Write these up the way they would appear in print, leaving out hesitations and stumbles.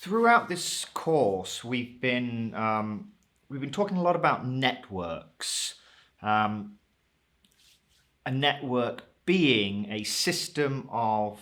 Throughout this course, we've been talking a lot about networks. A network being a system of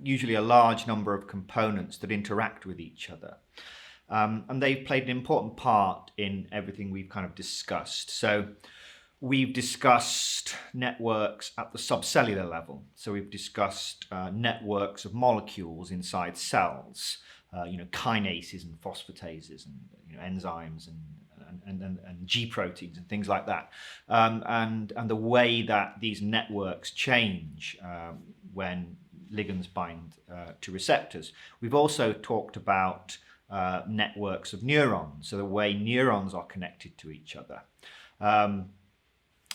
usually a large number of components that interact with each other. And they've played an important part in everything we've kind of discussed. So we've discussed networks at the subcellular level. So we've discussed networks of molecules inside cells, kinases and phosphatases and enzymes and G proteins and things like that, and the way that these networks change when ligands bind to receptors. We've also talked about networks of neurons, so the way neurons are connected to each other.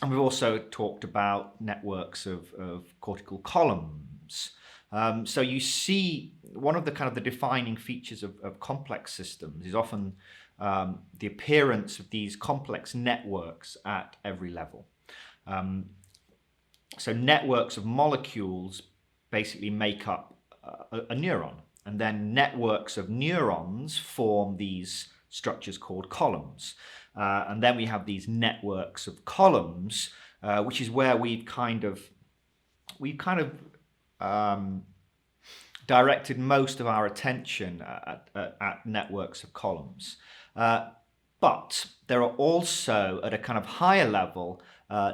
And we've also talked about networks of cortical columns. So you see, one of the kind of the defining features of complex systems is often the appearance of these complex networks at every level. So networks of molecules basically make up a neuron, and then networks of neurons form these structures called columns. And then we have these networks of columns, which is where we've kind of directed most of our attention at networks of columns. But there are also, at a kind of higher level,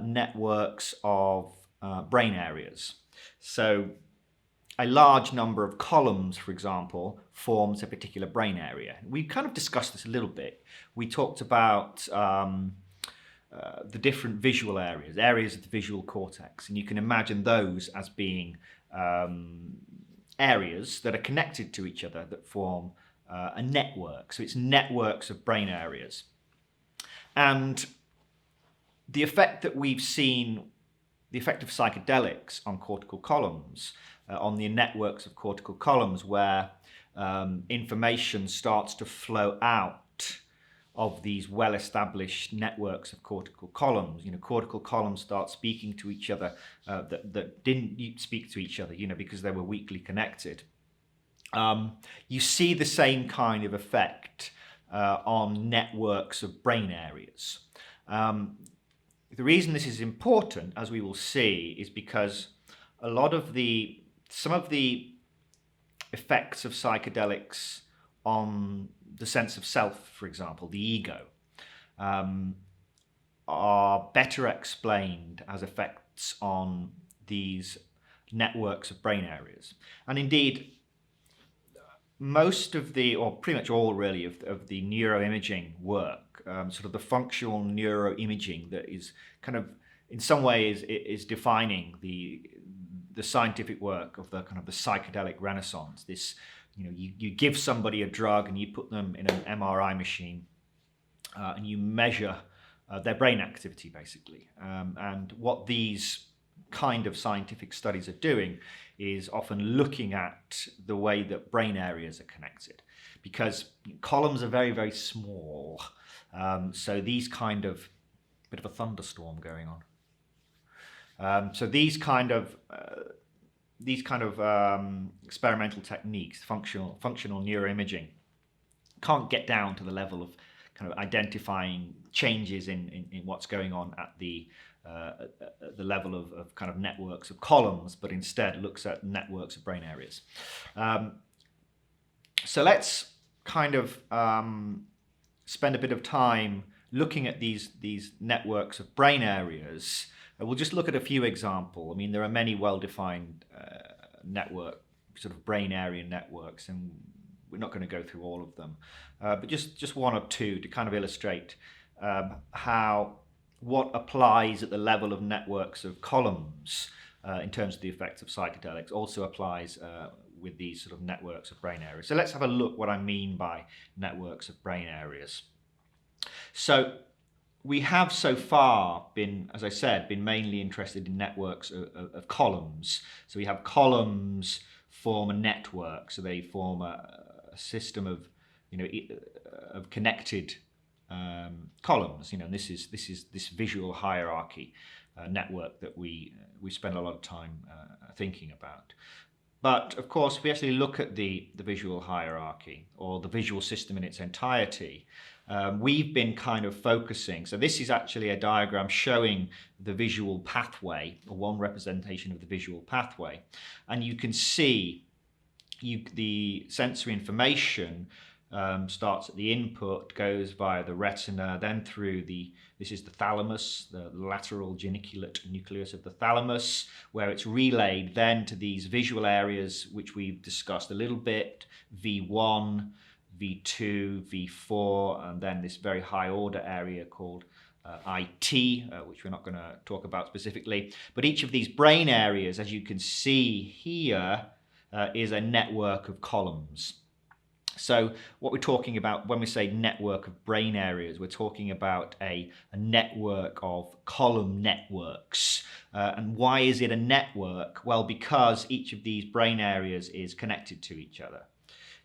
networks of brain areas. So a large number of columns, for example, forms a particular brain area. We kind of discussed this a little bit. We talked about the different visual areas of the visual cortex, and you can imagine those as being areas that are connected to each other that form a network. So it's networks of brain areas. And the effect that we've seen, the effect of psychedelics on cortical columns, on the networks of cortical columns, where information starts to flow out of these well-established networks of cortical columns. Cortical columns start speaking to each other that didn't speak to each other, because they were weakly connected. You see the same kind of effect on networks of brain areas. The reason this is important, as we will see, is because some of the effects of psychedelics on the sense of self, for example, the ego, are better explained as effects on these networks of brain areas. And indeed, most of or pretty much all really, of the neuroimaging work, sort of the functional neuroimaging that is kind of, in some ways, is defining the scientific work of the kind of the psychedelic renaissance. This, you give somebody a drug and you put them in an MRI machine and you measure their brain activity, basically. And what these kind of scientific studies are doing is often looking at the way that brain areas are connected, because columns are very, very small. So these kind of, bit of a thunderstorm going on. So these kind of experimental techniques, functional neuroimaging, can't get down to the level of kind of identifying changes in what's going on at the level of kind of networks of columns, but instead looks at networks of brain areas. So let's kind of spend a bit of time looking at these networks of brain areas. We'll just look at a few examples. I mean, there are many well-defined sort of brain area networks, and we're not going to go through all of them, but just one or two to kind of illustrate what applies at the level of networks of columns in terms of the effects of psychedelics also applies with these sort of networks of brain areas. So let's have a look what I mean by networks of brain areas. So we have so far been, as I said, mainly interested in networks of columns. So we have columns form a network, so they form a system of connected columns. And this is this visual hierarchy network that we spend a lot of time thinking about. But of course, if we actually look at the visual hierarchy or the visual system in its entirety, we've been kind of focusing. So this is actually a diagram showing the visual pathway, or one representation of the visual pathway. And you can see the sensory information starts at the input, goes via the retina, then through this is the thalamus, the lateral geniculate nucleus of the thalamus, where it's relayed then to these visual areas, which we've discussed a little bit, V1, V2, V4, and then this very high order area called IT, which we're not going to talk about specifically. But each of these brain areas, as you can see here, is a network of columns. So what we're talking about when we say network of brain areas, we're talking about a network of column networks. And why is it a network? Well, because each of these brain areas is connected to each other.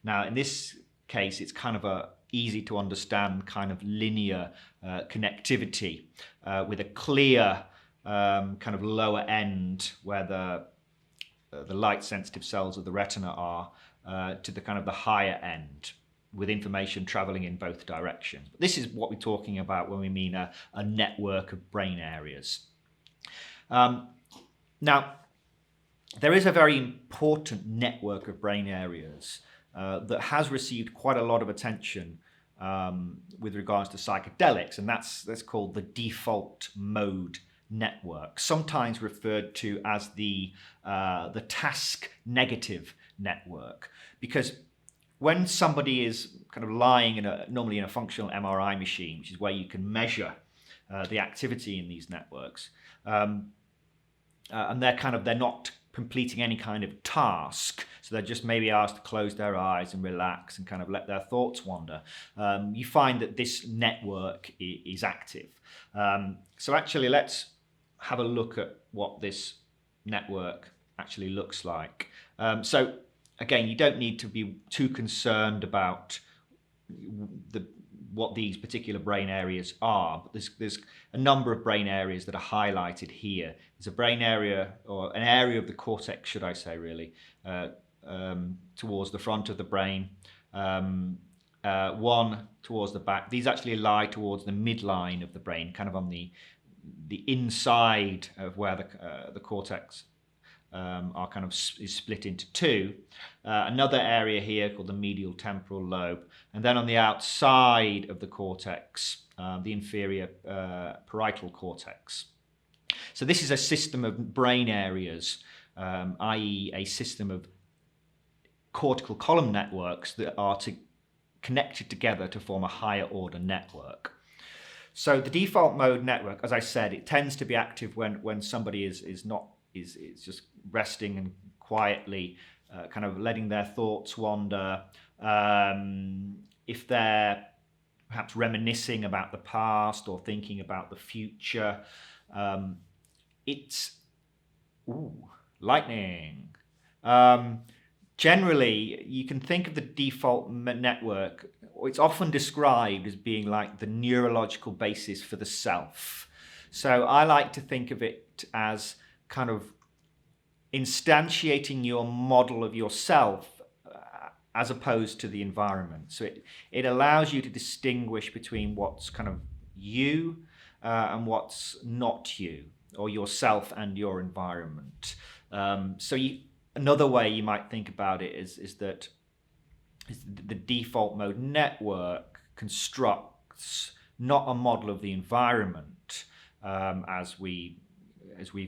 Now, in this case, it's kind of a easy to understand kind of linear connectivity with a clear kind of lower end where the light sensitive cells of the retina are, to the kind of the higher end, with information traveling in both directions. This is what we're talking about when we mean a network of brain areas. Now, there is a very important network of brain areas that has received quite a lot of attention with regards to psychedelics, and that's called the default mode network, sometimes referred to as the task negative network, because when somebody is kind of lying normally in a functional MRI machine, which is where you can measure the activity in these networks, and they're not completing any kind of task, so they're just maybe asked to close their eyes and relax and kind of let their thoughts wander, you find that this network is active. So actually, let's have a look at what this network actually looks like. So again, you don't need to be too concerned about what these particular brain areas are, but there's a number of brain areas that are highlighted here. There's a brain area, or an area of the cortex, should I say, really, towards the front of the brain, one towards the back. These actually lie towards the midline of the brain, kind of on the inside of where the cortex are kind of is split into two. Another area here called the medial temporal lobe, and then on the outside of the cortex, the inferior parietal cortex. So this is a system of brain areas, i.e. a system of cortical column networks that are connected together to form a higher order network. So the default mode network, as I said, it tends to be active when somebody is just resting and quietly kind of letting their thoughts wander. If they're perhaps reminiscing about the past or thinking about the future, it's lightning. Generally, you can think of the default network, it's often described as being like the neurological basis for the self. So I like to think of it as kind of instantiating your model of yourself as opposed to the environment. So it allows you to distinguish between what's kind of you and what's not you, or yourself and your environment. Another way you might think about it is that the default mode network constructs not a model of the environment as we've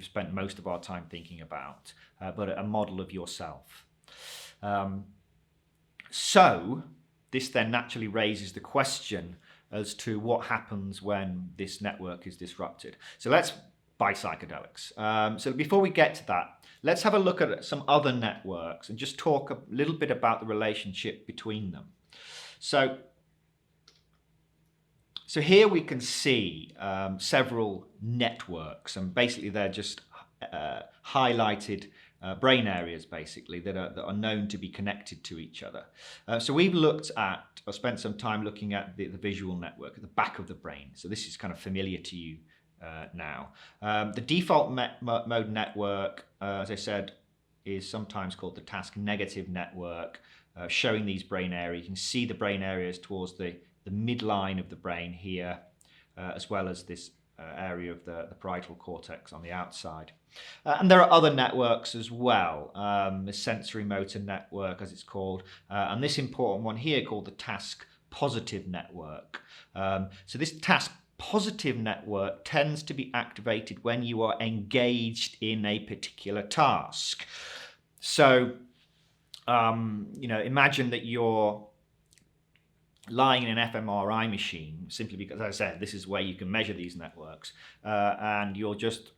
spent most of our time thinking about, but a model of yourself. So this then naturally raises the question as to what happens when this network is disrupted. So let's buy psychedelics. So before we get to that, let's have a look at some other networks and just talk a little bit about the relationship between them. So here we can see several networks, and basically they're just highlighted brain areas, basically, that are known to be connected to each other. So we've spent some time looking at the visual network at the back of the brain. So this is kind of familiar to you now. The default mode network, as I said, is sometimes called the task negative network, showing these brain areas. You can see the brain areas towards the midline of the brain here, as well as this area of the parietal cortex on the outside. And there are other networks as well, the sensory motor network, as it's called, and this important one here called the task positive network. So this task positive network tends to be activated when you are engaged in a particular task. So, imagine that you're lying in an fMRI machine, simply because, as I said, this is where you can measure these networks, and you're just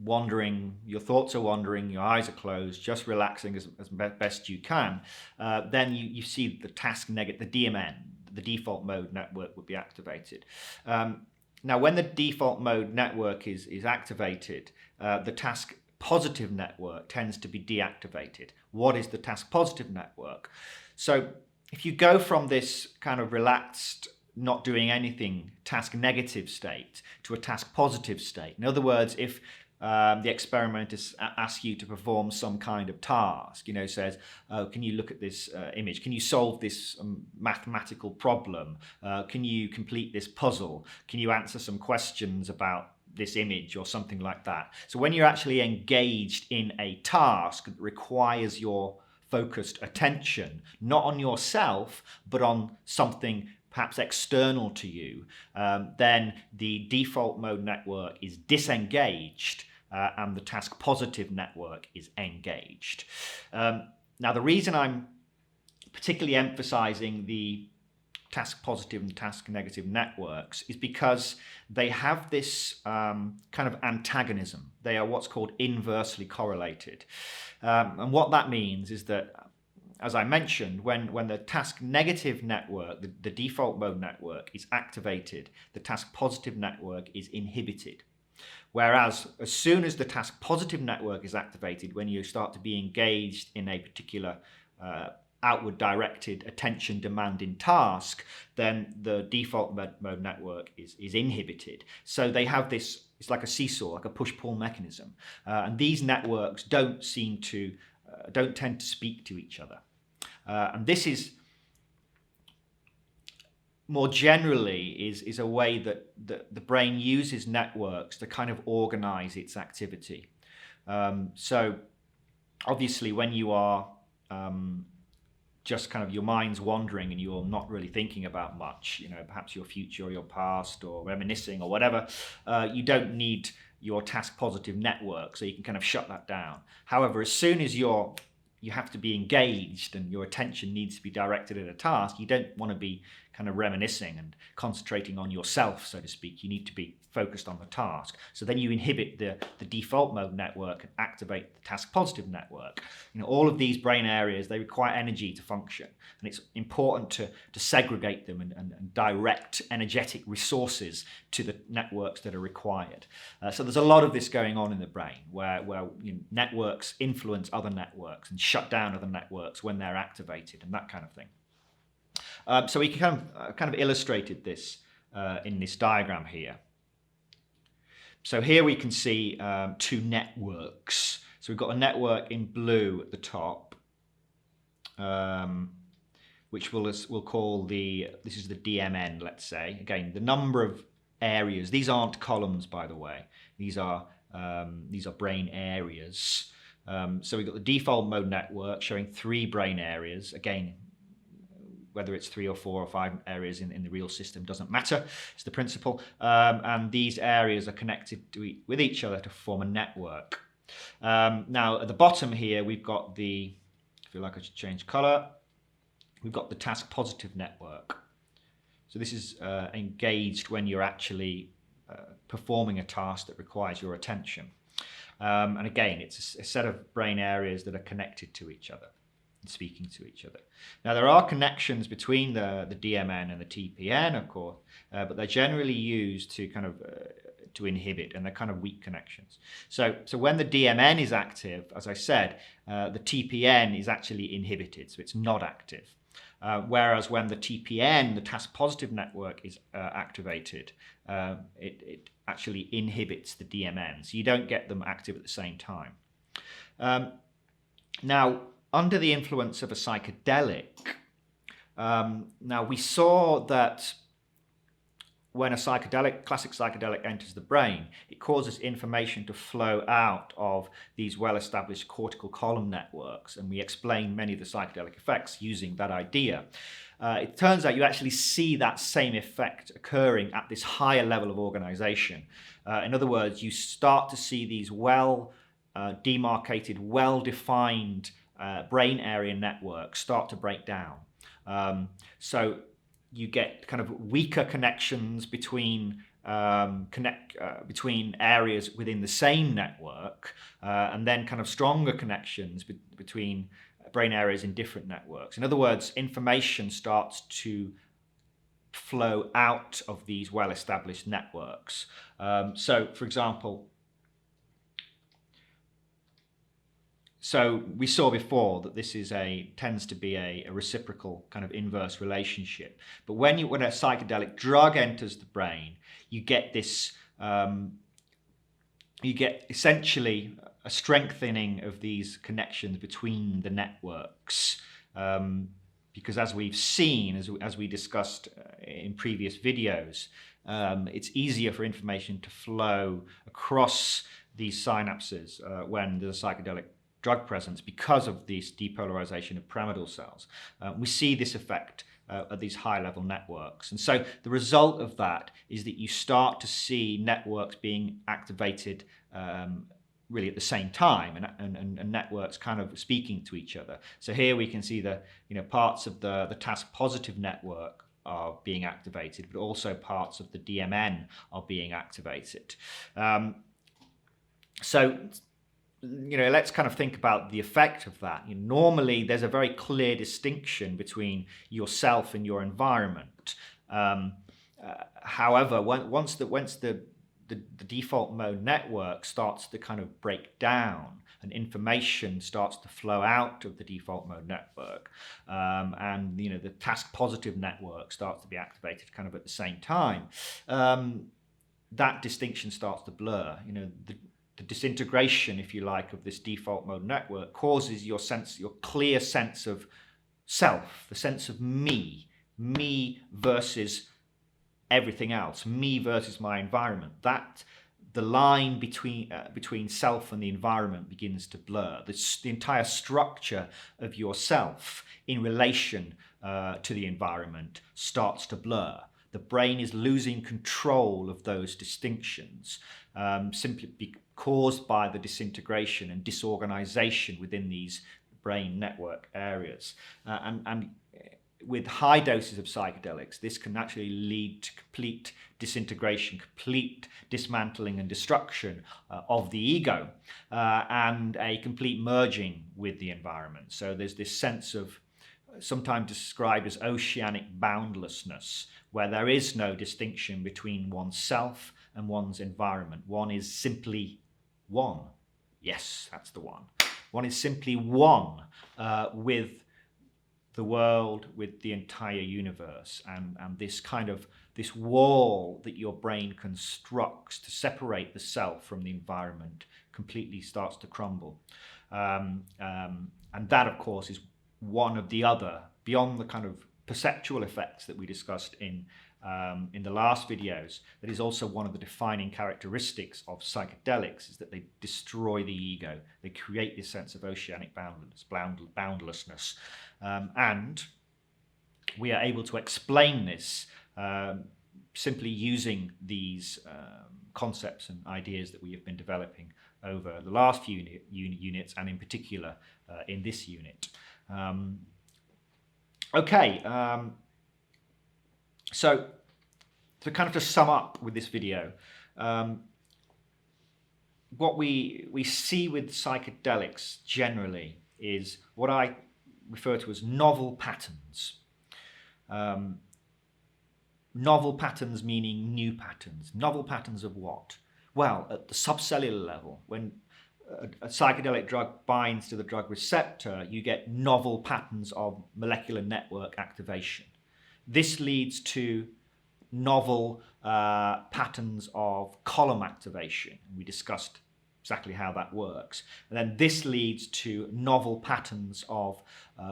wandering, your thoughts are wandering, your eyes are closed, just relaxing as best you can. Then you see the the DMN, the default mode network would be activated. Now, when the default mode network is activated, the task positive network tends to be deactivated. What is the task positive network? So if you go from this kind of relaxed, not doing anything, task negative state to a task positive state, in other words, if the experimenters ask you to perform some kind of task, says, oh, can you look at this image? Can you solve this mathematical problem? Can you complete this puzzle? Can you answer some questions about this image or something like that? So when you're actually engaged in a task that requires your focused attention, not on yourself, but on something perhaps external to you, then the default mode network is disengaged and the task positive network is engaged. Now, the reason I'm particularly emphasizing the task positive and task negative networks is because they have this kind of antagonism. They are what's called inversely correlated. And what that means is that, as I mentioned, when the task negative network, the default mode network, is activated, the task positive network is inhibited. Whereas as soon as the task positive network is activated, when you start to be engaged in a particular outward directed attention demanding task, then the default mode network is inhibited. So they have this, it's like a seesaw, like a push-pull mechanism. And these networks don't tend to speak to each other. And this is more generally is a way that the brain uses networks to kind of organize its activity. So obviously when you are just kind of your mind's wandering and you're not really thinking about much, perhaps your future or your past or reminiscing or whatever, you don't need your task positive network, so you can kind of shut that down. However, as soon as you have to be engaged and your attention needs to be directed at a task, you don't want to be kind of reminiscing and concentrating on yourself, so to speak. You need to be focused on the task. So then you inhibit the default mode network and activate the task positive network. All of these brain areas, they require energy to function, and it's important to segregate them and direct energetic resources to the networks that are required. So there's a lot of this going on in the brain where networks influence other networks and shut down other networks when they're activated and that kind of thing. So we can kind of illustrated this in this diagram here. So here we can see two networks. So we've got a network in blue at the top, which we'll call this is the DMN, let's say. Again, the number of areas. These aren't columns, by the way. These are brain areas. So we've got the default mode network showing 3 brain areas. Again, whether it's 3 or 4 or 5 areas in the real system doesn't matter. It's the principle. And these areas are connected with each other to form a network. Now, at the bottom here, we've got I feel like I should change color. We've got the task positive network. So this is engaged when you're actually performing a task that requires your attention. And again, it's a set of brain areas that are connected to each other, speaking to each other. Now, there are connections between the DMN and the TPN, of course, but they're generally used to kind of to inhibit, and they're kind of weak connections. So when the DMN is active, as I said, the TPN is actually inhibited, so it's not active. Whereas when the TPN, the task positive network, is activated, it actually inhibits the DMN, so you don't get them active at the same time. Now, under the influence of a psychedelic, now we saw that when a classic psychedelic enters the brain, it causes information to flow out of these well-established cortical column networks, and we explain many of the psychedelic effects using that idea. It turns out you actually see that same effect occurring at this higher level of organization. In other words, you start to see these demarcated, well-defined brain area networks start to break down. So you get kind of weaker connections between between areas within the same network, and then kind of stronger connections between brain areas in different networks. In other words, information starts to flow out of these well-established networks. So, for example, so we saw before that this is tends to be a reciprocal kind of inverse relationship. But when a psychedelic drug enters the brain, you get this, you get essentially a strengthening of these connections between the networks. Because as we've seen, as we discussed in previous videos, it's easier for information to flow across these synapses when there's a psychedelic drug presence because of this depolarization of pyramidal cells. We see this effect at these high-level networks. And so the result of that is that you start to see networks being activated really at the same time, and networks kind of speaking to each other. So here we can see the parts of the task positive network are being activated, but also parts of the DMN are being activated. So let's kind of think about the effect of that. Normally, there's a very clear distinction between yourself and your environment. However, once the default mode network starts to kind of break down and information starts to flow out of the default mode network, and the task positive network starts to be activated kind of at the same time, that distinction starts to blur. The disintegration, if you like, of this default mode network causes your clear sense of self, the sense of me versus everything else, me versus my environment. That the line between self and the environment begins to blur. The entire structure of yourself in relation to the environment starts to blur. The brain is losing control of those distinctions, simply caused by the disintegration and disorganization within these brain network areas. And with high doses of psychedelics, this can actually lead to complete disintegration, complete dismantling and destruction of the ego, and a complete merging with the environment. So there's this sense of, sometimes described as oceanic boundlessness, where there is no distinction between oneself and one's environment. One is simply one. Yes, that's the one. One is simply one with the world, with the entire universe, and this wall that your brain constructs to separate the self from the environment completely starts to crumble. And that, of course, is one of the other, beyond the kind of perceptual effects that we discussed in the last videos, that is also one of the defining characteristics of psychedelics, is that they destroy the ego. They create this sense of oceanic boundlessness. And we are able to explain this simply using these concepts and ideas that we have been developing over the last few units, and in particular in this unit. So to kind of just sum up with this video, what we see with psychedelics generally is what I refer to as novel patterns. Novel patterns meaning new patterns. Novel patterns of what? Well, at the subcellular level, when a psychedelic drug binds to the drug receptor, you get novel patterns of molecular network activation. This leads to novel patterns of column activation. We discussed exactly how that works. And then this leads to novel patterns of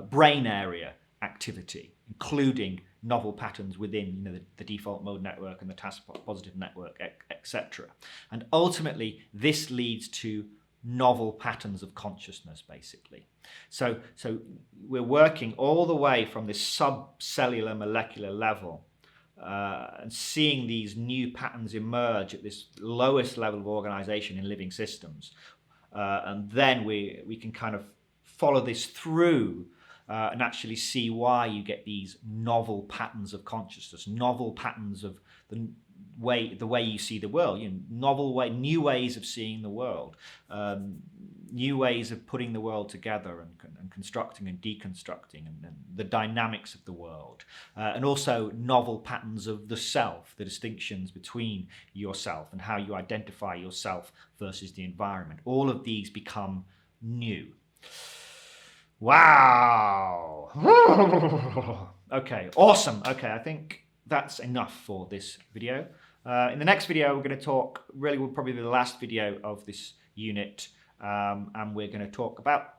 brain area activity, including novel patterns within the default mode network and the task positive network, etc. And ultimately, this leads to novel patterns of consciousness, basically. So we're working all the way from this subcellular molecular level and seeing these new patterns emerge at this lowest level of organization in living systems. And then we can kind of follow this through and actually see why you get these novel patterns of consciousness, novel patterns of the way you see the world, new ways of seeing the world, new ways of putting the world together and constructing and deconstructing and the dynamics of the world, and also novel patterns of the self, the distinctions between yourself and how you identify yourself versus the environment. All of these become new. Wow. Okay, awesome. Okay, I think that's enough for this video. In the next video, we're going to talk, really will probably be the last video of this unit, and we're going to talk about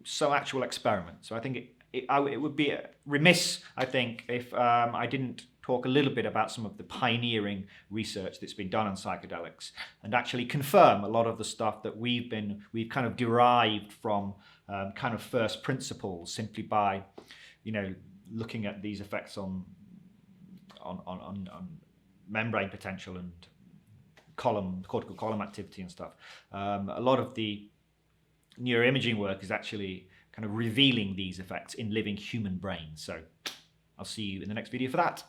some actual experiments. So I think it would be remiss, I think, if I didn't talk a little bit about some of the pioneering research that's been done on psychedelics and actually confirm a lot of the stuff that we've kind of derived from kind of first principles simply by, looking at these effects on membrane potential and cortical column activity and stuff. A lot of the neuroimaging work is actually kind of revealing these effects in living human brains. So I'll see you in the next video for that.